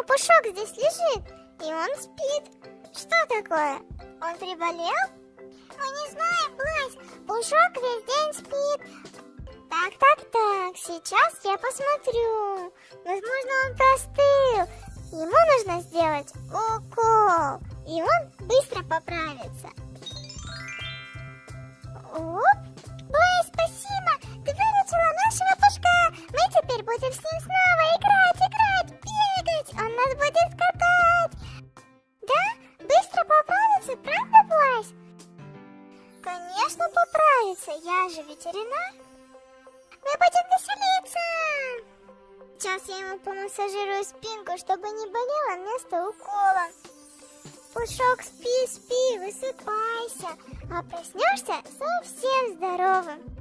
Пушок здесь лежит, и он спит. Что такое? Он приболел? Мы не знаем, Блайс. Пушок весь день спит. Так, сейчас я посмотрю. Возможно, он простыл. Ему нужно сделать укол, и он быстро поправится. Оп! Блайс, спасибо! Ты вылечила нашего Пушка! Мы теперь будем с ним снова играть, бегать! Он нас будет катать! Да? Быстро поправится, правда, Блайс? Конечно, поправится, я же ветеринар. Мы будем веселиться! Сейчас я ему помассажирую спинку, чтобы не болело место укола. Пушок, спи, высыпайся, а проснешься совсем здоровым.